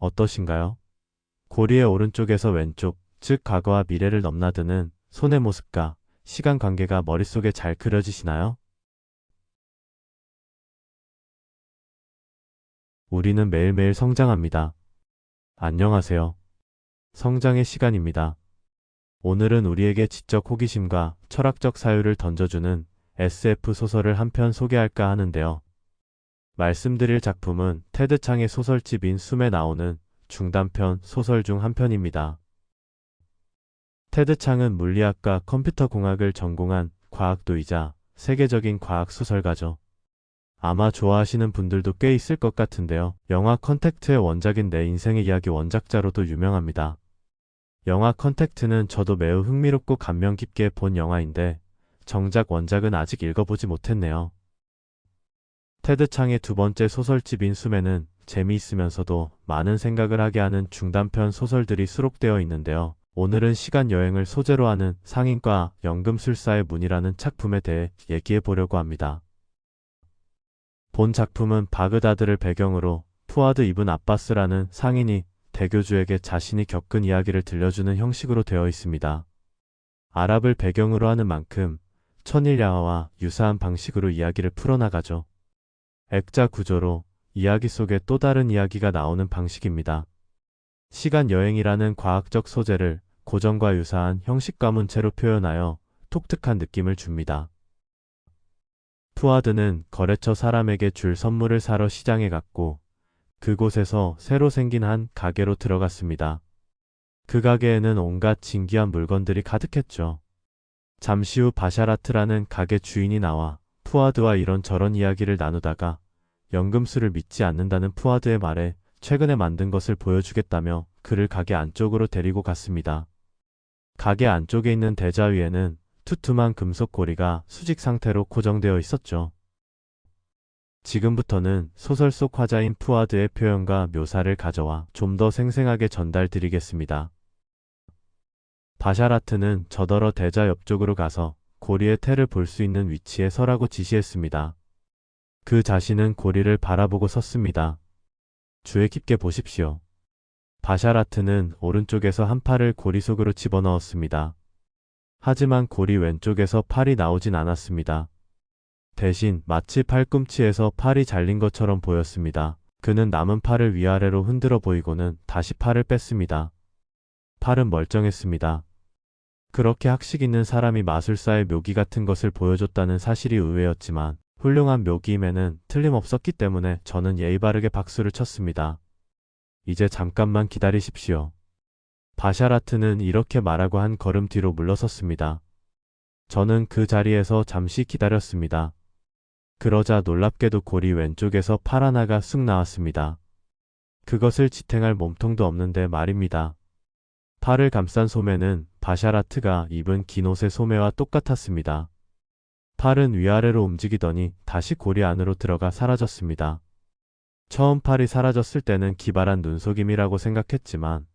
어떠신가요? 고리의 오른쪽에서 왼쪽, 즉 과거와 미래를 넘나드는 손의 모습과 시간 관계가 머릿속에 잘 그려지시나요? 우리는 매일매일 성장합니다. 안녕하세요. 성장의 시간입니다. 오늘은 우리에게 지적 호기심과 철학적 사유를 던져주는 SF 소설을 한 편 소개할까 하는데요. 말씀드릴 작품은 테드 창의 소설집인 숨에 나오는 중단편 소설 중 한 편입니다. 테드 창은 물리학과 컴퓨터공학을 전공한 과학도이자 세계적인 과학 소설가죠. 아마 좋아하시는 분들도 꽤 있을 것 같은데요. 영화 컨택트의 원작인 내 인생의 이야기 원작자로도 유명합니다. 영화 컨택트는 저도 매우 흥미롭고 감명 깊게 본 영화인데 정작 원작은 아직 읽어보지 못했네요. 테드 창의 두 번째 소설집인 숨에는 재미있으면서도 많은 생각을 하게 하는 중단편 소설들이 수록되어 있는데요. 오늘은 시간 여행을 소재로 하는 상인과 연금술사의 문이라는 작품에 대해 얘기해 보려고 합니다. 본 작품은 바그다드를 배경으로 푸아드 이븐 아바스라는 상인이 대교주에게 자신이 겪은 이야기를 들려주는 형식으로 되어 있습니다. 아랍을 배경으로 하는 만큼 천일야화와 유사한 방식으로 이야기를 풀어나가죠. 액자 구조로 이야기 속에 또 다른 이야기가 나오는 방식입니다. 시간 여행이라는 과학적 소재를 고전과 유사한 형식과 문체로 표현하여 독특한 느낌을 줍니다. 푸아드는 거래처 사람에게 줄 선물을 사러 시장에 갔고 그곳에서 새로 생긴 한 가게로 들어갔습니다. 그 가게에는 온갖 진귀한 물건들이 가득했죠. 잠시 후 바샤라트라는 가게 주인이 나와 푸아드와 이런저런 이야기를 나누다가 연금술을 믿지 않는다는 푸아드의 말에 최근에 만든 것을 보여주겠다며 그를 가게 안쪽으로 데리고 갔습니다. 가게 안쪽에 있는 대자 위에는 투툼한 금속 고리가 수직 상태로 고정되어 있었죠. 지금부터는 소설 속 화자인 푸아드의 표현과 묘사를 가져와 좀 더 생생하게 전달드리겠습니다. 바샤라트는 저더러 대자 옆쪽으로 가서 고리의 태를 볼 수 있는 위치에 서라고 지시했습니다. 그 자신은 고리를 바라보고 섰습니다. 주의 깊게 보십시오. 바샤라트는 오른쪽에서 한 팔을 고리 속으로 집어넣었습니다. 하지만 고리 왼쪽에서 팔이 나오진 않았습니다. 대신 마치 팔꿈치에서 팔이 잘린 것처럼 보였습니다. 그는 남은 팔을 위아래로 흔들어 보이고는 다시 팔을 뺐습니다. 팔은 멀쩡했습니다. 그렇게 학식 있는 사람이 마술사의 묘기 같은 것을 보여줬다는 사실이 의외였지만 훌륭한 묘기임에는 틀림없었기 때문에 저는 예의 바르게 박수를 쳤습니다. 이제 잠깐만 기다리십시오. 바샤라트는 이렇게 말하고 한 걸음 뒤로 물러섰습니다. 저는 그 자리에서 잠시 기다렸습니다. 그러자 놀랍게도 고리 왼쪽에서 팔 하나가 쑥 나왔습니다. 그것을 지탱할 몸통도 없는데 말입니다. 팔을 감싼 소매는 바샤라트가 입은 긴 옷의 소매와 똑같았습니다. 팔은 위아래로 움직이더니 다시 고리 안으로 들어가 사라졌습니다. 처음 팔이 사라졌을 때는 기발한 눈속임이라고 생각했지만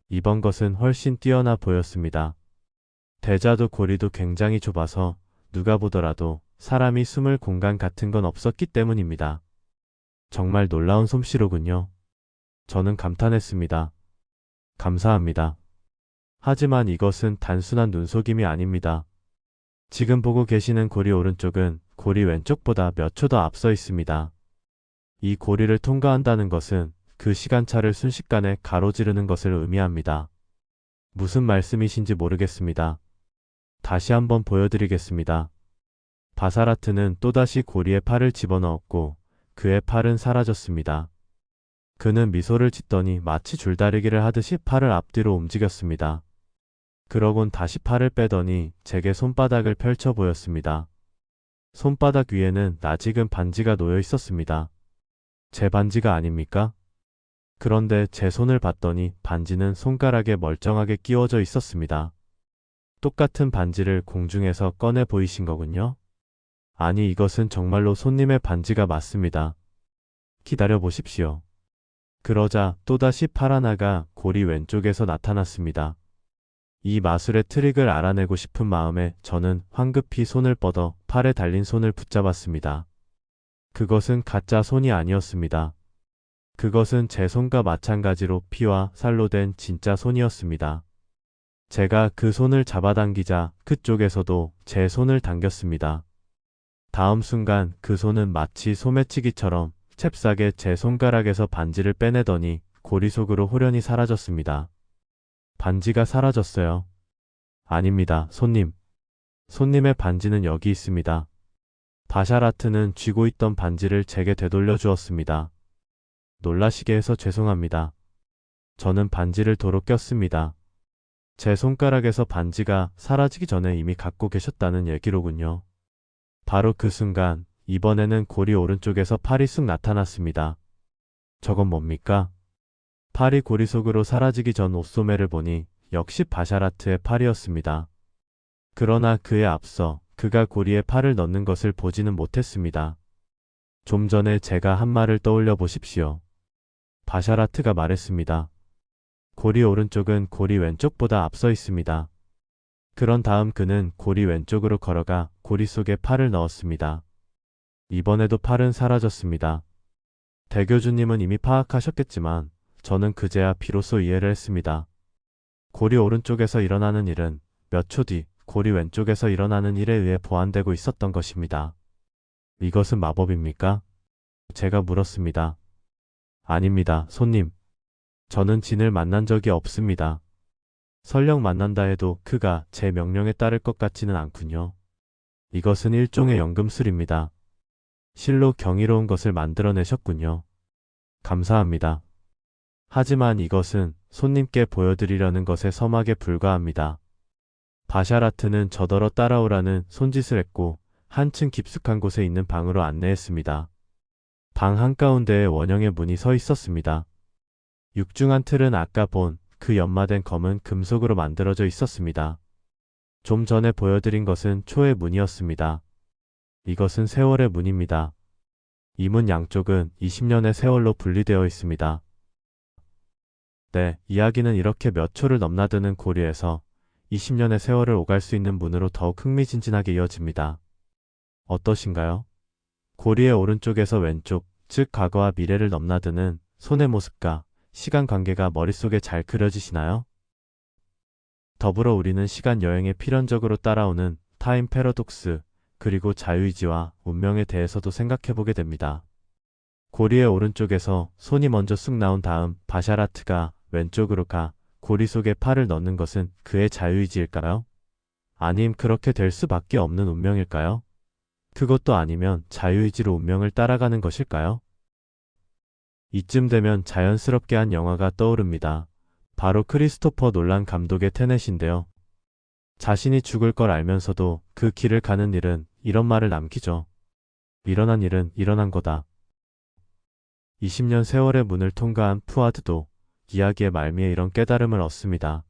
이번 것은 훨씬 뛰어나 보였습니다. 대자도 고리도 굉장히 좁아서 누가 보더라도 사람이 숨을 공간 같은 건 없었기 때문입니다. 정말 놀라운 솜씨로군요. 저는 감탄했습니다. 감사합니다. 하지만 이것은 단순한 눈속임이 아닙니다. 지금 보고 계시는 고리 오른쪽은 고리 왼쪽보다 몇 초 더 앞서 있습니다. 이 고리를 통과한다는 것은 그 시간차를 순식간에 가로지르는 것을 의미합니다. 무슨 말씀이신지 모르겠습니다. 다시 한번 보여드리겠습니다. 바사라트는 또다시 고리에 팔을 집어넣었고 그의 팔은 사라졌습니다. 그는 미소를 짓더니 마치 줄다리기를 하듯이 팔을 앞뒤로 움직였습니다. 그러곤 다시 팔을 빼더니 제게 손바닥을 펼쳐 보였습니다. 손바닥 위에는 낯익은 반지가 놓여 있었습니다. 제 반지가 아닙니까? 그런데 제 손을 봤더니 반지는 손가락에 멀쩡하게 끼워져 있었습니다. 똑같은 반지를 공중에서 꺼내 보이신 거군요. 아니, 이것은 정말로 손님의 반지가 맞습니다. 기다려 보십시오. 그러자 또다시 팔 하나가 고리 왼쪽에서 나타났습니다. 이 마술의 트릭을 알아내고 싶은 마음에 저는 황급히 손을 뻗어 팔에 달린 손을 붙잡았습니다. 그것은 가짜 손이 아니었습니다. 그것은 제 손과 마찬가지로 피와 살로 된 진짜 손이었습니다. 제가 그 손을 잡아당기자 그쪽에서도 제 손을 당겼습니다. 다음 순간 그 손은 마치 소매치기처럼 잽싸게 제 손가락에서 반지를 빼내더니 고리 속으로 호련히 사라졌습니다. 반지가 사라졌어요. 아닙니다, 손님. 손님의 반지는 여기 있습니다. 바샤라트는 쥐고 있던 반지를 제게 되돌려 주었습니다. 놀라시게 해서 죄송합니다. 저는 반지를 도로 꼈습니다. 제 손가락에서 반지가 사라지기 전에 이미 갖고 계셨다는 얘기로군요. 바로 그 순간 이번에는 고리 오른쪽에서 팔이 쑥 나타났습니다. 저건 뭡니까? 팔이 고리 속으로 사라지기 전 옷소매를 보니 역시 바샤라트의 팔이었습니다. 그러나 그에 앞서 그가 고리에 팔을 넣는 것을 보지는 못했습니다. 좀 전에 제가 한 말을 떠올려 보십시오. 바샤라트가 말했습니다. 고리 오른쪽은 고리 왼쪽보다 앞서 있습니다. 그런 다음 그는 고리 왼쪽으로 걸어가 고리 속에 팔을 넣었습니다. 이번에도 팔은 사라졌습니다. 대교주님은 이미 파악하셨겠지만 저는 그제야 비로소 이해를 했습니다. 고리 오른쪽에서 일어나는 일은 몇 초 뒤 고리 왼쪽에서 일어나는 일에 의해 보완되고 있었던 것입니다. 이것은 마법입니까? 제가 물었습니다. 아닙니다, 손님. 저는 진을 만난 적이 없습니다. 설령 만난다 해도 그가 제 명령에 따를 것 같지는 않군요. 이것은 일종의 연금술입니다. 실로 경이로운 것을 만들어내셨군요. 감사합니다. 하지만 이것은 손님께 보여드리려는 것에 서막에 불과합니다. 바샤라트는 저더러 따라오라는 손짓을 했고 한층 깊숙한 곳에 있는 방으로 안내했습니다. 방 한가운데에 원형의 문이 서 있었습니다. 육중한 틀은 아까 본 그 연마된 검은 금속으로 만들어져 있었습니다. 좀 전에 보여드린 것은 초의 문이었습니다. 이것은 세월의 문입니다. 이 문 양쪽은 20년의 세월로 분리되어 있습니다. 네, 이야기는 이렇게 몇 초를 넘나드는 고리에서 20년의 세월을 오갈 수 있는 문으로 더욱 흥미진진하게 이어집니다. 어떠신가요? 고리의 오른쪽에서 왼쪽, 즉 과거와 미래를 넘나드는 손의 모습과 시간 관계가 머릿속에 잘 그려지시나요? 더불어 우리는 시간 여행에 필연적으로 따라오는 타임 패러독스, 그리고 자유의지와 운명에 대해서도 생각해보게 됩니다. 고리의 오른쪽에서 손이 먼저 쑥 나온 다음 바샤라트가 왼쪽으로 가 고리 속에 팔을 넣는 것은 그의 자유의지일까요? 아님 그렇게 될 수밖에 없는 운명일까요? 그것도 아니면 자유의지로 운명을 따라가는 것일까요? 이쯤 되면 자연스럽게 한 영화가 떠오릅니다. 바로 크리스토퍼 놀란 감독의 테넷인데요. 자신이 죽을 걸 알면서도 그 길을 가는 일은 이런 말을 남기죠. 일어난 일은 일어난 거다. 20년 세월의 문을 통과한 푸아드도 이야기의 말미에 이런 깨달음을 얻습니다.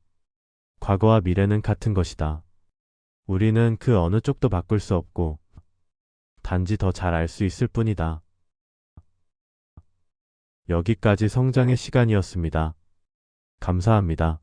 과거와 미래는 같은 것이다. 우리는 그 어느 쪽도 바꿀 수 없고 단지 더 잘 알 수 있을 뿐이다. 여기까지 성장의 시간이었습니다. 감사합니다.